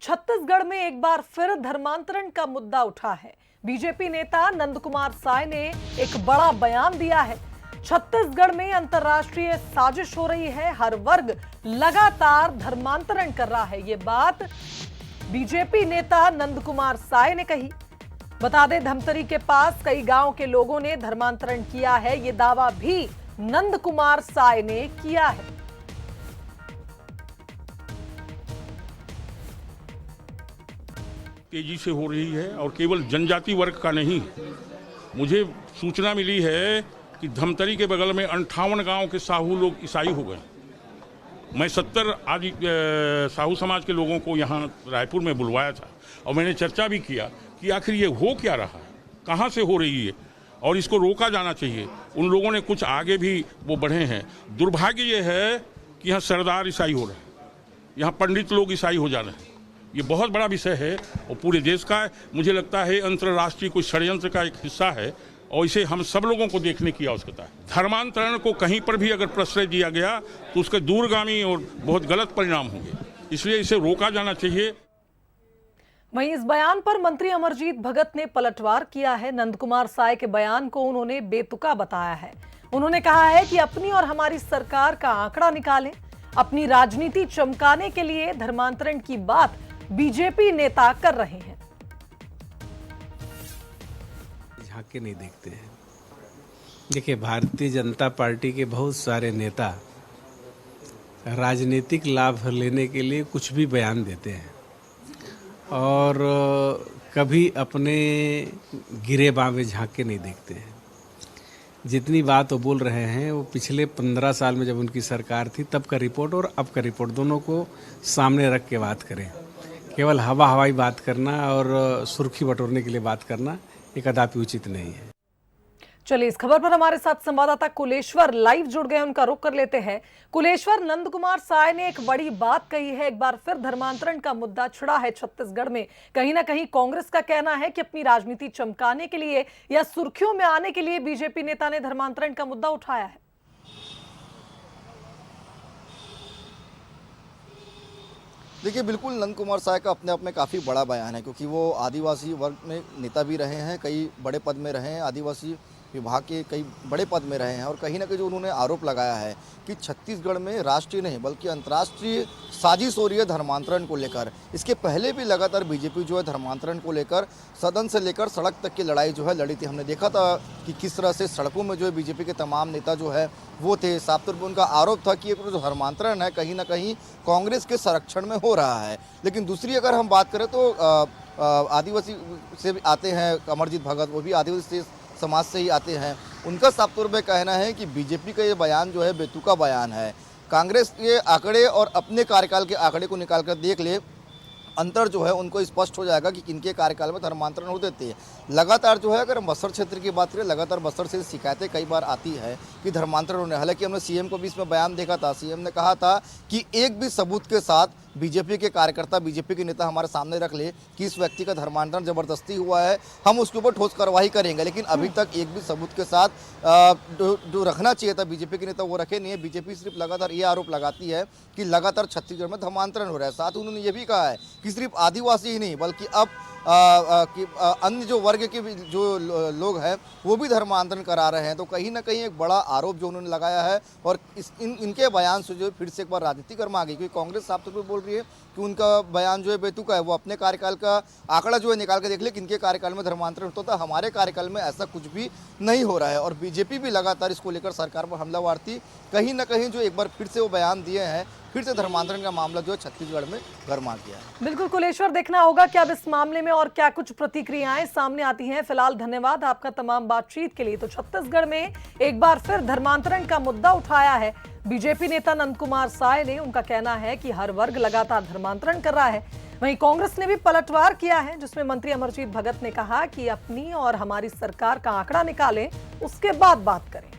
छत्तीसगढ़ में एक बार फिर धर्मांतरण का मुद्दा उठा है। बीजेपी नेता नंद कुमार साय ने एक बड़ा बयान दिया है। छत्तीसगढ़ में अंतर्राष्ट्रीय साजिश हो रही है, हर वर्ग लगातार धर्मांतरण कर रहा है। ये बात बीजेपी नेता नंद कुमार साय ने कही। बता दें, धमतरी के पास कई गांव के लोगों ने धर्मांतरण किया है। ये दावा भी नंद कुमार साय ने किया है। तेजी से हो रही है और केवल जनजाति वर्ग का नहीं। मुझे सूचना मिली है कि धमतरी के बगल में 58 गांव के साहू लोग ईसाई हो गए। मैं 70 आदि साहू समाज के लोगों को यहाँ रायपुर में बुलवाया था और मैंने चर्चा भी किया कि आखिर ये हो क्या रहा है, कहाँ से हो रही है और इसको रोका जाना चाहिए। उन लोगों ने कुछ आगे भी वो बढ़े हैं। दुर्भाग्य ये है कि यहाँ सरदार ईसाई हो रहे हैं, यहाँ पंडित लोग ईसाई हो जा रहे हैं। ये बहुत बड़ा विषय है और पूरे देश का है। मुझे लगता है अंतर्राष्ट्रीय कोई षड्यंत्र का एक हिस्सा है और इसे हम सब लोगों को देखने की आवश्यकता है। धर्मांतरण को कहीं पर भी अगर प्रश्रय दिया गया तो उसके दूरगामी और बहुत गलत परिणाम होंगे, इसलिए इसे रोका जाना चाहिए। वहीं इस बयान पर मंत्री अमरजीत भगत ने पलटवार किया है। नंद कुमार साय के बयान को उन्होंने बेतुका बताया है। उन्होंने कहा है कि अपनी और हमारी सरकार का आंकड़ा निकालें। अपनी राजनीति चमकाने के लिए धर्मांतरण की बात बीजेपी नेता कर रहे हैं। झांक के नहीं देखते हैं। देखिए, भारतीय जनता पार्टी के बहुत सारे नेता राजनीतिक लाभ लेने के लिए कुछ भी बयान देते हैं और कभी अपने गिरे बाँव झांक के नहीं देखते हैं। जितनी बात वो बोल रहे हैं वो पिछले 15 साल में जब उनकी सरकार थी तब का रिपोर्ट और अब का रिपोर्ट दोनों को सामने रख के बात करें। केवल हवाई बात करना और सुर्खी बटोरने के लिए बात करना ये कदापि उचित नहीं है। चलिए, इस खबर पर हमारे साथ संवाददाता कुलेश्वर लाइव जुड़ गए, उनका रुख कर लेते हैं। कुलेश्वर, नंद कुमार साय ने एक बड़ी बात कही है। एक बार फिर धर्मांतरण का मुद्दा छिड़ा है छत्तीसगढ़ में। कहीं ना कहीं कांग्रेस का कहना है कि अपनी राजनीति चमकाने के लिए या सुर्खियों में आने के लिए बीजेपी नेता ने धर्मांतरण का मुद्दा उठाया है। देखिए, बिल्कुल नंद कुमार साय का अपने आप में काफ़ी बड़ा बयान है, क्योंकि वो आदिवासी वर्ग में नेता भी रहे हैं, कई बड़े पद में रहे हैं, आदिवासी विभाग के कई बड़े पद में रहे हैं। और कहीं ना कहीं जो उन्होंने आरोप लगाया है कि छत्तीसगढ़ में राष्ट्रीय नहीं बल्कि अंतर्राष्ट्रीय साजिश हो रही है धर्मांतरण को लेकर। इसके पहले भी लगातार बीजेपी जो है धर्मांतरण को लेकर सदन से लेकर सड़क तक की लड़ाई जो है लड़ी थी। हमने देखा था कि किस तरह से सड़कों में जो है बीजेपी के तमाम नेता जो है वो थे। साफ तौर पर उनका आरोप था कि ये जो धर्मांतरण है कहीं ना कहीं कांग्रेस के संरक्षण में हो रहा है। लेकिन दूसरी अगर हम बात करें तो आदिवासी से भी आते हैं अमरजीत भगत, वो भी आदिवासी समाज से ही आते हैं। उनका साफ तौर पर कहना है कि बीजेपी का ये बयान जो है बेतुका बयान है। कांग्रेस के आंकड़े और अपने कार्यकाल के आंकड़े को निकाल कर देख ले, अंतर जो है उनको स्पष्ट हो जाएगा कि किनके कार्यकाल में धर्मांतरण होते थे। लगातार जो है, अगर हम बस्तर क्षेत्र की बात करें, लगातार बस्तर से शिकायतें कई बार आती है कि धर्मांतरण होने। हालांकि हमने सीएम को भी इसमें बयान देखा था। सीएम ने कहा था कि एक भी सबूत के साथ बीजेपी के कार्यकर्ता, बीजेपी के नेता हमारे सामने रख ले कि इस व्यक्ति का धर्मांतरण जबरदस्ती हुआ है, हम उसके ऊपर ठोस कार्रवाई करेंगे। लेकिन अभी तक एक भी सबूत के साथ जो रखना चाहिए था बीजेपी के नेता वो रखे नहीं है। बीजेपी सिर्फ लगातार ये आरोप लगाती है कि लगातार छत्तीसगढ़ में धर्मांतरण हो रहा है। साथ ही उन्होंने ये भी कहा है कि सिर्फ आदिवासी ही नहीं बल्कि अब अन्य जो वर्ग के जो लोग हैं वो भी धर्मांतरण करा रहे हैं। तो कहीं ना कहीं एक बड़ा आरोप जो उन्होंने लगाया है और इनके बयान से जो फिर से एक बार राजनीति गर्मा आ गई, क्योंकि कांग्रेस साफ तौर पर बोल रही है कि उनका बयान जो है बेतुका है। वो अपने कार्यकाल का आंकड़ा जो है निकाल के देख ले, किनके कार्यकाल में धर्मांतरण होता था। हमारे कार्यकाल में ऐसा कुछ भी नहीं हो रहा है। और बीजेपी भी लगातार इसको लेकर सरकार पर हमलावर थी। कहीं ना कहीं जो एक बार फिर से वो बयान दिए हैं, फिर से धर्मांतरण का मामला जो है छत्तीसगढ़ में गर्मा गया है। बिल्कुल कुलेश्वर, देखना होगा कि अब इस मामले में और क्या कुछ प्रतिक्रियाएं सामने आती हैं। फिलहाल धन्यवाद आपका तमाम बातचीत के लिए। तो छत्तीसगढ़ में एक बार फिर धर्मांतरण का मुद्दा उठाया है बीजेपी नेता नंद कुमार साय ने। उनका कहना है कि हर वर्ग लगातार धर्मांतरण कर रहा है। वहीं कांग्रेस ने भी पलटवार किया है, जिसमें मंत्री अमरजीत भगत ने कहा कि अपनी और हमारी सरकार का आंकड़ा निकालें, उसके बाद बात करें।